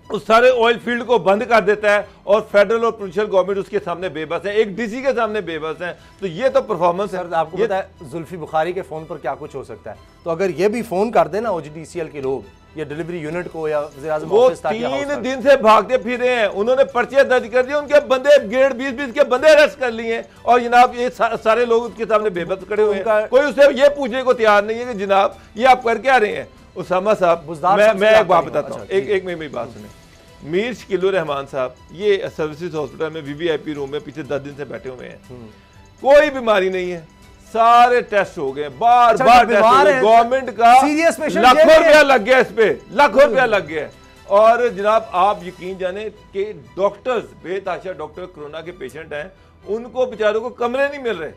उस सारे ऑयल फील्ड को बंद कर देता है, और फेडरल और प्रोविंशियल गवर्नमेंट उसके सामने बेबस है, एक DC के सामने बेबस है। तो ये तो परफॉर्मेंस है। आपको पता है जुल्फी बुखारी के फोन पर क्या कुछ हो सकता है, तो अगर ये भी फोन कर देना OGDCL के लोग या डिलीवरी यूनिट को या वज़ीर-ए-आज़म वो 3 दिन से भागते फिर रहे हैं, उन्होंने पर्चे दर्ज कर दिए, उनके बंदे ग्रेड 20 के बंदे अरेस्ट कर लिए, और जनाब ये सारे लोग उसके सामने बेबस खड़े हुए हैं। कोई उससे ये पूछने को तैयार नहीं है कि जनाब ये आप कर क्या रहे हैं। उसामा साहब, मैं एक बात बताता हूँ, एक मेरी बात सुने। मीर शकील रहमान साहब ये सर्विसेज हॉस्पिटल में VVIP रूम में पिछले 10 दिन से बैठे हुए हैं, कोई बीमारी नहीं है, सारे टेस्ट हो गए, बार बार टेस्ट हो गए, गवर्नमेंट का लाखों रुपया लग गया, इस पे लाखों रुपया लग गया। और जनाब आप यकीन जाने कि डॉक्टर्स, बेतहाशा डॉक्टर कोरोना के पेशेंट हैं, उनको बेचारों को कमरे नहीं मिल रहे।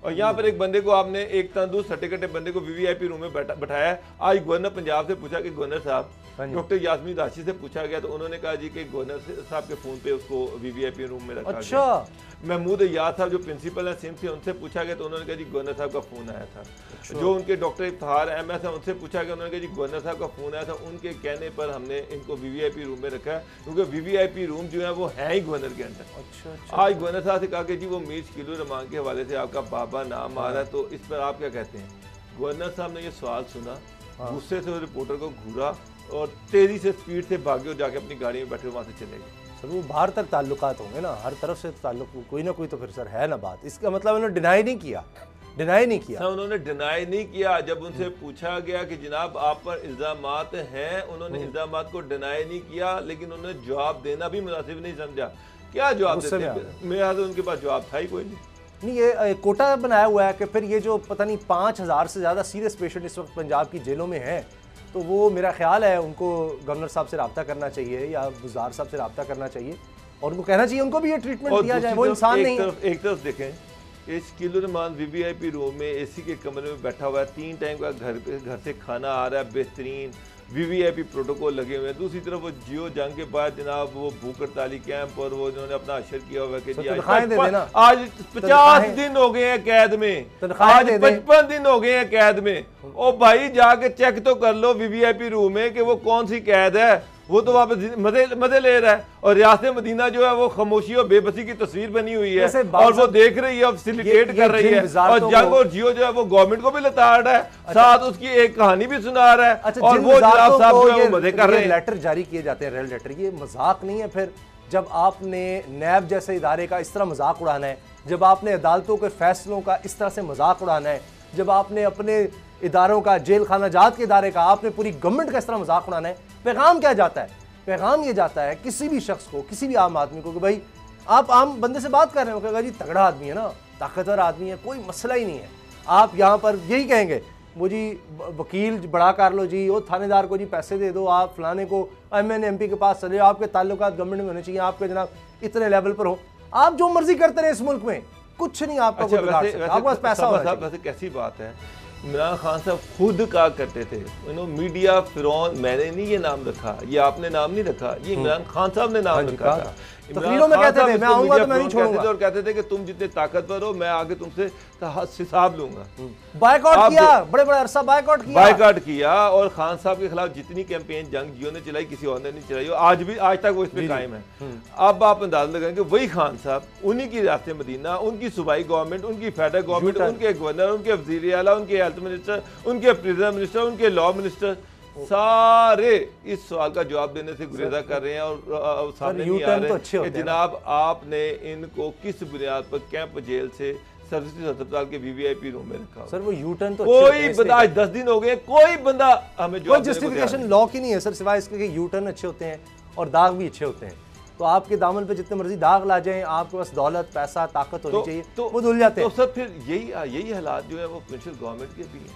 और यहाँ पर एक बंदे को आपने, एक तंदुरुस्त हटे कटे बंदे को VVIP रूम में बैठाया। आज गवर्नर पंजाब से पूछा कि गवर्नर साहब, डॉक्टर यास्मीन राशि से पूछा गया तो उन्होंने कहा जी कि गवर्नर साहब के फोन पे उसको VVIP रूम में रखा गया। महमूद अय्याज साहब जो प्रिंसिपल है सिंध से, उनसे पूछा गया तो उन्होंने कहा जी गवर्नर साहब का फोन आया था। जो उनके डॉक्टर इफ्तिखार MS है, उनसे पूछा गया, उन्होंने कहा जी गवर्नर साहब का फोन आया था, उनके कहने पर हमने इनको VVIP रूम में रखा है, क्योंकि VVIP रूम जो है वो है ही गवर्नर के अंदर। आज गवर्नर साहब से कहा कि जी वो मीर शकील रहमान के हवाले से आपका बाबा नाम आ रहा है, तो इस पर आप क्या कहते हैं। गवर्नर साहब ने ये सवाल सुना, गुस्से से रिपोर्टर को घूरा और तेजी से स्पीड से भागे और जाके अपनी गाड़ी में बैठे वहां से चले गए। सर वो बाहर तक ताल्लुकात होंगे ना, हर तरफ से ताल्लुक कोई ना कोई तो फिर सर है ना बात। इसका मतलब उन्होंने डिनाई नहीं किया। सर उन्होंने डिनाई नहीं किया। जब उनसे पूछा गया कि जनाब आप पर इल्जामात हैं, उन्होंने इल्जामात को डिनाई नहीं किया, लेकिन उन्होंने जवाब देना भी मुनासिब नहीं समझा। क्या जवाब देते, मेरे हाथ उनके पास जवाब था ही कोई नहीं। ये कोटा बनाया हुआ है कि फिर ये जो पता नहीं 5000 से ज़्यादा सीरियस पेशेंट इस वक्त पंजाब की जेलों में हैं, तो वो मेरा ख्याल है उनको गवर्नर साहब से रब्ता करना चाहिए या वज़ार साहब से रब्ता करना चाहिए, और उनको कहना चाहिए उनको भी ये ट्रीटमेंट दिया जाए। वो इंसान नहीं है। एक तरफ देखें, शकील रहमान VVIP रूम में AC के कमरे में बैठा हुआ है, 3 टाइम का घर से खाना आ रहा है, बेहतरीन VVIP प्रोटोकॉल लगे हुए हैं। दूसरी तरफ वो जियो जंग के बाद जनाब वो भूख हड़ताली कैंप और वो उन्होंने अपना अशर किया हुआ है कि आज 50 दिन हो गए हैं कैद में, आज 55 दिन हो गए हैं कैद में। ओ भाई जाके चेक तो कर लो VVIP रूम में कि वो कौन सी कैद है, वो तो वहाँ पे मजे ले रहा है, और रियासत मदीना जो है वो खामोशी और बेबसी की तस्वीर बनी हुई है, और वो देख रही है, फैसिलिटेट कर रही है, और जंग और जियो जो है वो गवर्नमेंट को भी लताड़ रहा है, साथ उसकी एक कहानी भी सुना रहा है, और वो जनाब साहब जो है वो मजे कर रहे हैं। लेटर जारी किए जाते हैं, रेड लेटर, ये मजाक नहीं है। फिर जब आपने नैब जैसे इदारे का इस तरह मजाक उड़ाना है, जब आपने अदालतों के फैसलों का इस तरह से मजाक उड़ाना है, जब आपने अपने इदारों का, जेल खाना जात के इदारे का, आपने पूरी गवर्नमेंट का इस तरह मजाक उड़ाना है, पैगाम क्या जाता है? पैगाम ये जाता है किसी भी शख्स को, किसी भी आम आदमी को कि भाई आप आम बंदे से बात कर रहे हो, कहेगा जी तगड़ा आदमी है ना, ताकतवर आदमी है, कोई मसला ही नहीं है। आप यहाँ पर यही कहेंगे वो जी वकील बड़ा कर लो जी, वो थानेदार को जी पैसे दे दो, आप फलाने को MN MP के पास चले, आपके ताल्लुकात गवर्नमेंट में होने चाहिए, आपके जनाब इतने लेवल पर हो, आप जो मर्जी करते रहे इस मुल्क में, कुछ नहीं आपका। आपके पास पैसा होना चाहिए। वैसे कैसी बात है इमरान खान साहब खुद कहा करते थे, मीडिया फिरौन, मैंने नहीं ये नाम रखा, ये आपने नाम नहीं रखा, ये इमरान खान साहब ने नाम रखा था। तकरीरों में कहते थे मैं आऊंगा तो मैं नहीं छोड़ूंगा, और कहते थे कि तुम जितने ताकतवर हो मैं आगे तुमसे हिसाब लूंगा। बायकॉट किया, बड़े बड़े अरसा बायकॉट किया और खान साहब के खिलाफ जितनी कैंपेन जंग जियो ने चलाई किसी और ने नहीं चलाई, आज तक वो इसमें कायम है। अब आप अंदाजा लगाएंगे वही खान साहब, उन्हीं की रियासत मदीना, उनकी सूबाई गवर्नमेंट, उनकी फेडरल गवर्नमेंट, उनके गवर्नर, उनके वजीर आला, उनके हेल्थ मिनिस्टर, उनके प्रिजन मिनिस्टर, उनके लॉ मिनिस्टर सारे इस सवाल का जवाब देने से गुरेजा कर रहे हैं और सामने नहीं आ रहे कि जनाब आपने इनको किस बुनियाद पर कैंप जेल से सर्विसेज अस्पताल के वीवीआईपी रूम में रखा। सर वो यू टर्न तो कोई बंदा, आज 10 दिन हो गए, कोई बंदा हमें कोई जस्टिफिकेशन लॉ की नहीं है सर, सिवाय इसके कि यू टर्न अच्छे होते हैं और दाग भी अच्छे होते हैं। तो आपके दामन पे जितने मर्जी दाग ला जाएं, आपके पास दौलत, पैसा, ताकत होनी चाहिए, तो वो धुल जाते हैं। तो सर फिर यही हालात जो है वो प्रोविंशियल गवर्नमेंट के भी हैं।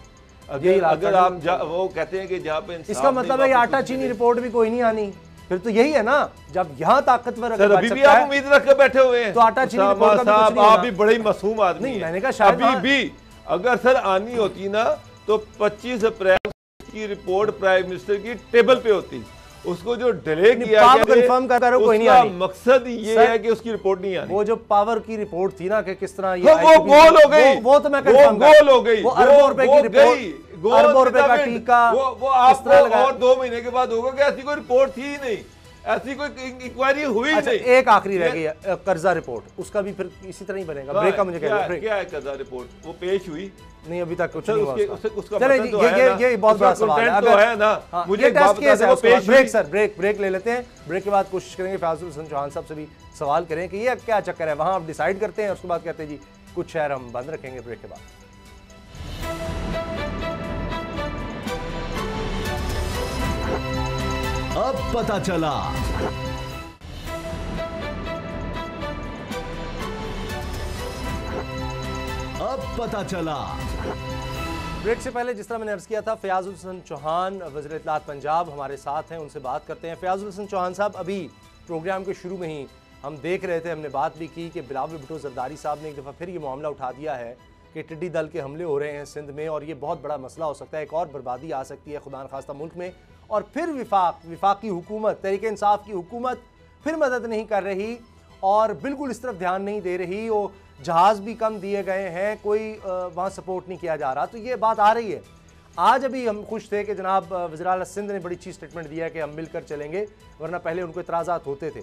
अगर आप वो कहते हैं कि जहाँ पे इसका मतलब है आटा चीनी रिपोर्ट भी कोई नहीं आनी, फिर तो यही है ना, जब यहाँ ताकतवर अभी भी आप उम्मीद रख कर बैठे हुए हैं तो आटा चीनी रिपोर्ट का साहब आप भी बड़े मासूम आदमी हैं। मैंने कहा शायद अभी भी अगर सर आनी होती ना तो 25 अप्रैल की रिपोर्ट प्राइम मिनिस्टर की टेबल पे होती, उसको जो डिले किया गया कंफर्म करो कोई नहीं आनी। मकसद ये है कि उसकी रिपोर्ट नहीं आनी। वो जो पावर की रिपोर्ट थी ना कि किस तरह ये वो गोल हो गई, वो तो मैं कंफर्म गोल हो गई, वो अरबों रुपए की रिपोर्ट, अरबों रुपए का टीका, वो आपको और 2 महीने के बाद होगा कि ऐसी कोई रिपोर्ट थी ही नहीं, ऐसी कोई इंक्वायरी हुई नहीं। एक आखिरी रह गई है कर्जा रिपोर्ट, उसका भी फिर इसी तरह ही बनेगा। ब्रेक का मुझे क्या है कर्जा रिपोर्ट, वो पेश हुई नहीं अभी तक कुछ नहीं हुआ। चले ये बहुत बड़ा सवाल है। अगर है ना मुझे ब्रेक ले लेते हैं, ब्रेक के बाद कोशिश करेंगे फयाजुल हसन चौहान साहब से भी सवाल करें कि ये क्या चक्कर है, वहां आप डिसाइड करते हैं उसके बाद कहते हैं जी कुछ शहर हम बंद रखेंगे। ब्रेक के बाद अब पता चला। अब पता चला। ब्रेक से पहले जिस तरह मैंने अर्ज किया था, फयाजुल हसन चौहान वज़ीर इत्तलात पंजाब हमारे साथ हैं, उनसे बात करते हैं। फयाजुल हसन चौहान साहब, अभी प्रोग्राम के शुरू में ही हम देख रहे थे, हमने बात भी की कि बिलावल भुट्टो जरदारी साहब ने एक दफ़ा फिर ये मामला उठा दिया है कि टिड्डी दल के हमले हो रहे हैं सिंध में और ये बहुत बड़ा मसला हो सकता है, एक और बर्बादी आ सकती है खुदा न खास्ता मुल्क में। और फिर विफाकी हुकूमत, तहरीक इंसाफ की हुकूमत फिर मदद नहीं कर रही और बिल्कुल इस तरफ ध्यान नहीं दे रही, वो जहाज़ भी कम दिए गए हैं, कोई वहाँ सपोर्ट नहीं किया जा रहा। तो ये बात आ रही है। आज अभी हम खुश थे कि जनाब वज़ीर आला सिंध ने बड़ी अच्छी स्टेटमेंट दिया है कि हम मिलकर चलेंगे, वरना पहले उनको इतराज़ात होते थे।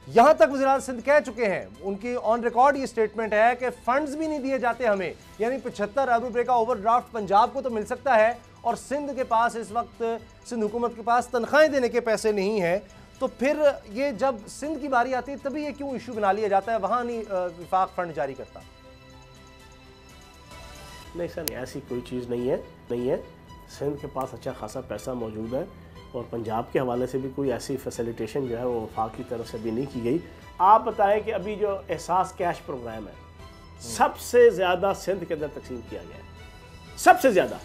यहाँ तक वज़ीर आला सिंध कह चुके हैं, उनकी ऑन रिकॉर्ड ये स्टेटमेंट है कि फंड्स भी नहीं दिए जाते हमें, यानी 75 अरब रुपये का ओवरड्राफ्ट पंजाब को तो मिल सकता है और सिंध के पास इस वक्त, सिंध हुकूमत के पास तनख्वाहें देने के पैसे नहीं हैं। तो फिर ये जब सिंध की बारी आती है तभी ये क्यों इशू बना लिया जाता है, वहाँ नहीं विफाक फंड जारी करता? नहीं सर, ऐसी कोई चीज़ नहीं है। सिंध के पास अच्छा खासा पैसा मौजूद है और पंजाब के हवाले से भी कोई ऐसी फैसिलिटेशन जो है वो वफाक की तरफ से भी नहीं की गई। आप बताएं कि अभी जो एहसास कैश प्रोग्राम है सबसे ज़्यादा सिंध के अंदर तकसीम किया गया है, सबसे ज़्यादा।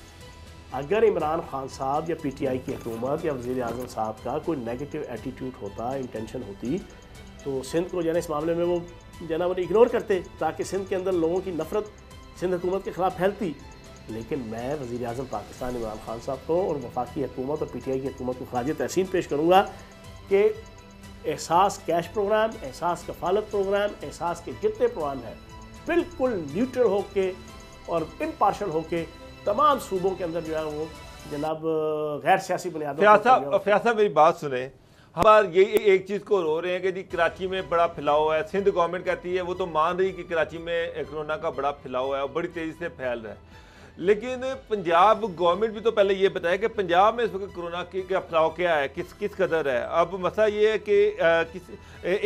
अगर इमरान खान साहब या पीटीआई की हुकूमत या वज़ीर आज़म साहब का कोई नेगेटिव एटीट्यूड होता, इंटेंशन होती, तो सिंध को जो है इस मामले में वो जो है वो इग्नोर करते ताकि सिंध के अंदर लोगों की नफरत सिंध हुकूमत के ख़िलाफ़ फैलती। लेकिन मैं वज़ीर आज़म पाकिस्तान इमरान खान साहब को और वफाकी हुकूमत और पीटीआई की हुकूमत को ख़राज तहसीन पेश करूँगा कि एहसास कैश प्रोग्राम, एहसास कफ़ालत प्रोग्राम, एहसास के जितने प्रोग्राम हैं बिल्कुल न्यूट्रल होके और इम्पार्शल होके तमाम सूबों के अंदर जो है वो जनाब गैर सियासी बुनियादों। फयासा मेरी बात सुने, हमारे ये एक चीज़ को रो रहे हैं कि जी कराची में बड़ा फैलाव है, सिंध गवर्नमेंट कहती है वो तो मान रही कि कराची में कोरोना का बड़ा फैलाव है और बड़ी तेज़ी से फैल रहा है, लेकिन पंजाब गवर्नमेंट भी तो पहले ये बताया कि पंजाब में इस वक्त कोरोना का फैलाव क्या है, किस कदर है। अब मसला ये है कि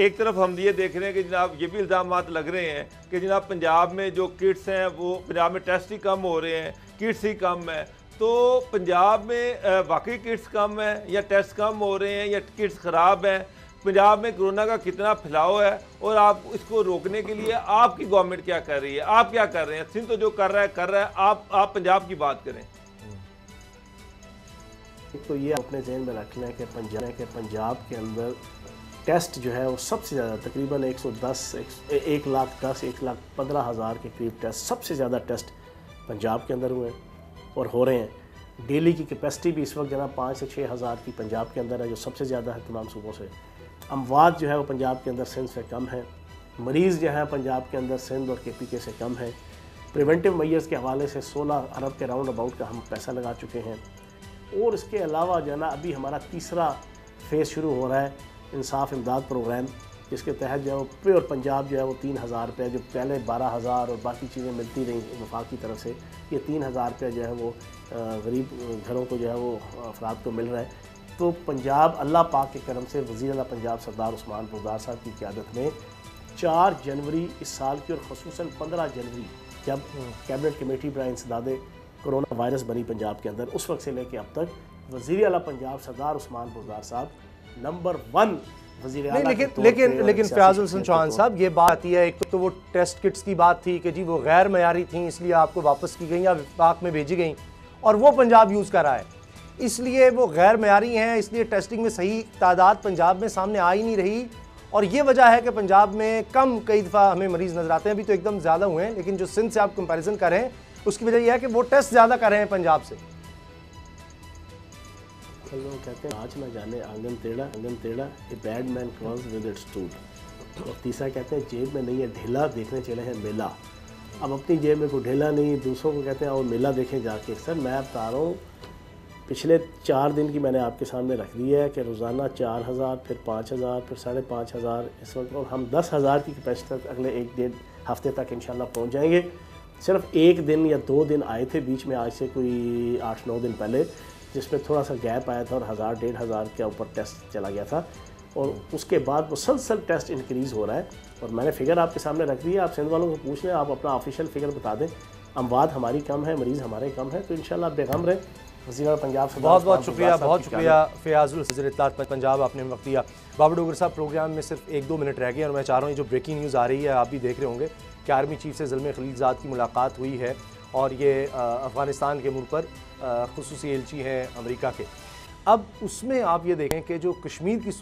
एक तरफ हम ये देख रहे हैं कि जनाब ये भी इल्ज़ामात लग रहे हैं कि जनाब पंजाब में जो किट्स हैं वो पंजाब में टेस्ट ही कम हो रहे हैं, किट्स ही कम है। तो पंजाब में वाकई किट्स कम है या टेस्ट कम हो रहे हैं या किट्स ख़राब हैं? पंजाब में कोरोना का कितना फैलाव है और आप इसको रोकने के लिए आपकी गवर्नमेंट क्या कर रही है, आप क्या कर रहे हैं? सिंध तो जो कर रहा है, आप पंजाब की बात करें। तो ये अपने जहन में रखना है कि पंजाब के अंदर टेस्ट जो है वो सबसे ज़्यादा तकरीबन 1,10,000 1,15,000 के करीब टेस्ट, सबसे ज़्यादा टेस्ट पंजाब के अंदर हुए हैं। और हो रहे हैं। डेली की कैपेसिटी भी इस वक्त जना 5 से 6 हज़ार की पंजाब के अंदर है, जो सबसे ज़्यादा है तमाम सूबों से। अमवात जो है वो पंजाब के अंदर सिंध से कम है। मरीज़ जो है पंजाब के अंदर सिंध और KPK से कम है। प्रिवेंटिव मेजर्स के हवाले से 16 अरब के राउंड अबाउट का हम पैसा लगा चुके हैं। और इसके अलावा जो है ना अभी हमारा तीसरा फेज़ शुरू हो रहा है इंसाफ इमदाद प्रोग्राम, जिसके तहत जो है वो प्योर पंजाब जो है वो 3,000 रुपये, जो पहले 12,000 और बाकी चीज़ें मिलती रहीं वफाक की तरफ से, ये 3,000 रुपये जो है वो गरीब घरों को जो है वो अफराद को मिल रहा है। तो पंजाब अल्लाह पाक के करम से वज़ीर आला पंजाब सरदार उस्मान बुज़दार साहब की क़यादत में 4 जनवरी इस साल की और ख़ुसूसन 15 जनवरी जब कैबिनेट कमेटी बराए इंसदादे कोरोना वायरस बनी पंजाब के अंदर, उस वक्त से लेकर अब तक वज़ीर आला पंजाब सरदार उस्मान बुज़दार साहब नंबर 1 वज़ीर आला। लेकिन फ़याज़ुल हसन चौहान साहब, ये बात आती है, एक तो वो टेस्ट किट्स की बात थी कि जी वो गैर मयारी थी इसलिए आपको वापस की गई या विफाक में भेजी गई, और वो पंजाब यूज़ कर रहा है, इसलिए वो गैर मयारी हैं, इसलिए टेस्टिंग में सही तादाद पंजाब में सामने आ ही नहीं रही। और ये वजह है कि पंजाब में कम कई दफ़ा हमें मरीज़ नज़र आते हैं, अभी तो एकदम ज़्यादा हुए हैं, लेकिन जो सिंध से आप कंपैरिजन कर रहे हैं उसकी वजह यह है कि वो टेस्ट ज़्यादा कर रहे हैं पंजाब से। लोग कहते हैं आज ना जाने आंगन टेढ़ा a bad man cross with its tool. और तीसरा कहते हैं जेब में नहीं है ढेला, देखने चले हैं मेला। अब अपनी जेब में कोई ढेला नहीं, दूसरों को कहते हैं और मेला देखें जाके। सर मैं बता रहा हूँ, पिछले 4 दिन की मैंने आपके सामने रख दी है कि रोज़ाना 4,000, फिर 5,000, फिर 5,500 इस वक्त, और हम 10,000 की कैपेसिटी तक अगले 1-1.5 हफ्ते तक इंशाल्लाह पहुँच जाएंगे। सिर्फ 1 दिन या 2 दिन आए थे बीच में, आज से कोई 8-9 दिन पहले, जिसमें थोड़ा सा गैप आया था और 1,000-1,500 के ऊपर टेस्ट चला गया था, और उसके बाद मुसलसल टेस्ट इंक्रीज़ हो रहा है। और मैंने फिगर आपके सामने रख दी है, आप सिंध वालों को पूछ लें, आप अपना ऑफिशियल फिगर बता दें। अमवात हमारी कम है, मरीज़ हमारे कम है, तो इंशाल्लाह बेगम रहे। वज़ीर पंजाब से बहुत शुक्रिया फ़याज़ुल वज़ीर इत्तलात पंजाब, आपने वक्त दिया। बाबर डोगर साहब, प्रोग्राम में सिर्फ 1-2 मिनट रह गए और मैं चाह रहा हूँ जो ब्रेकिंग न्यूज़ आ रही है आप भी देख रहे होंगे कि आर्मी चीफ से ज़ल्मे खलीलज़ाद की मुलाकात हुई है, और ये अफ़गानिस्तान के मुल्क पर ख़ुसूसी एलची हैं अमेरिका के। अब उसमें आप ये देखें कि जो कश्मीर की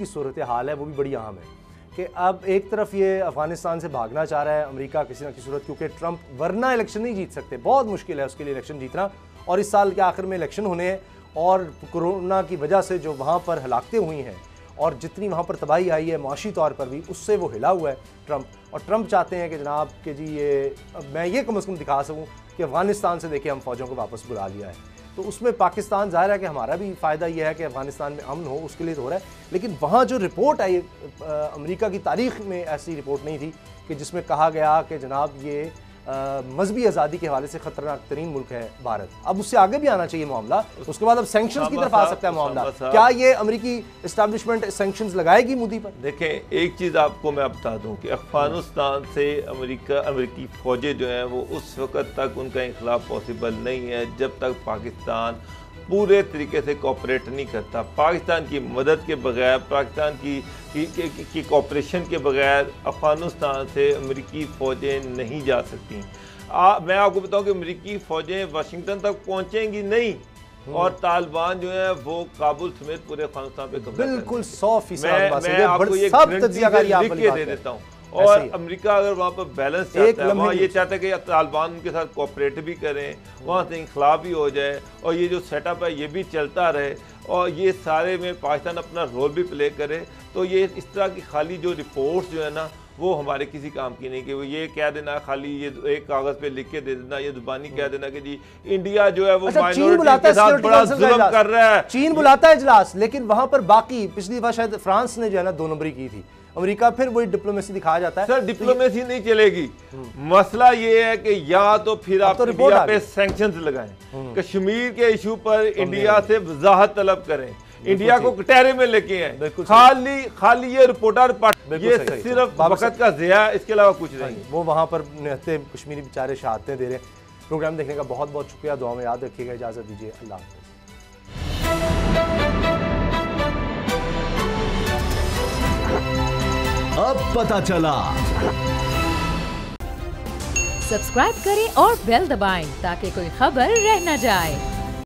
सूरत हाल है वो भी बड़ी अहम है कि अब एक तरफ ये अफ़गानिस्तान से भागना चाह रहा है अमेरिका किसी न किसी सूरत, क्योंकि ट्रंप वरना इलेक्शन नहीं जीत सकते, बहुत मुश्किल है उसके लिए इलेक्शन जीतना, और इस साल के आखिर में इलेक्शन होने हैं, और कोरोना की वजह से जो वहाँ पर हलाकतें हुई हैं और जितनी वहाँ पर तबाही आई है माशी तौर पर भी, उससे वो हिला हुआ है ट्रंप। और ट्रंप चाहते हैं कि जनाब कि जी ये मैं ये कम अज़ कम दिखा सकूँ कि अफ़गानिस्तान से देखिए हम फ़ौजों को वापस बुला लिया है। तो उसमें पाकिस्तान ज़ाहिर है कि हमारा भी फ़ायदा ये है कि अफ़गानिस्तान में अमन हो, उसके लिए तो हो रहा है। लेकिन वहाँ जो रिपोर्ट आई अमेरिका की तारीख़ में ऐसी रिपोर्ट नहीं थी कि जिसमें कहा गया कि जनाब ये मजहबी आज़ादी के हवाले से ख़तरनाक तरीन मुल्क है भारत। अब उससे आगे भी आना चाहिए मामला, उसके बाद अब सैंक्शंस की तरफ आ सकता है मामला। क्या ये अमेरिकी इस्टेब्लिशमेंट सैंक्शंस लगाएगी मोदी पर? देखें, एक चीज़ आपको मैं बता दूं कि अफ़गानिस्तान से अमेरिकी फ़ौजें जो हैं वो उस वक़्त तक उनका इंखिलाफ पॉसिबल नहीं है जब तक पाकिस्तान पूरे तरीके से कोऑपरेट नहीं करता। पाकिस्तान की मदद के बगैर, पाकिस्तान की कोऑपरेशन के बगैर अफ़गानिस्तान से अमेरिकी फ़ौजें नहीं जा सकती। मैं आपको बताऊं कि अमेरिकी फ़ौजें वाशिंगटन तक पहुंचेंगी नहीं, और तालिबान जो है वो काबुल समेत पूरे अफ़गानिस्तान पे कब्जा बिल्कुल 100% मैं आपको ये लिख के दे देता हूँ। और अमेरिका अगर वहाँ पर बैलेंस चाहता है, वहाँ ये चाहता है कि तालिबान उनके साथ कोऑपरेट भी करें, वहाँ से इंखिलाफ भी हो जाए, और ये जो सेटअप है ये भी चलता रहे, और ये सारे में पाकिस्तान अपना रोल भी प्ले करे, तो ये इस तरह की खाली जो रिपोर्ट्स जो है ना वो हमारे किसी काम की नहीं। कि वो ये कह देना खाली ये एक कागज़ पे लिख के दे देना, ये जुबानी कह देना कि जी इंडिया जो है वो माइनॉरिटी के साथ बड़ा जुल्म कर रहा है। चीन बुलाता है इजलास, लेकिन वहाँ पर बाकी पिछली बार शायद फ्रांस ने जो है ना 2 नंबरी की थी, अमेरिका फिर वही डिप्लोमेसी दिखाया जाता है। सर डिप्लोमेसी नहीं चलेगी, मसला ये है कि या तो फिर आप तो इंडिया पे सैंक्शंस लगाएं, कश्मीर के इशू पर इंडिया से वजाहत तलब करें, इंडिया को कटहरे में लेके आए। खाली ये रिपोर्टर ये सिर्फ वक्त का ज़िया, इसके अलावा कुछ नहीं। वो वहाँ पर निहत्ते कश्मीरी बेचारे शहादतें दे रहे हैं। प्रोग्राम देखने का बहुत बहुत शुक्रिया, दुआ में याद रखिएगा, इजाज़त दीजिए, अल्लाह हाफ़िज़। अब पता चला। सब्सक्राइब करें और बेल दबाएं ताकि कोई खबर रह न जाए।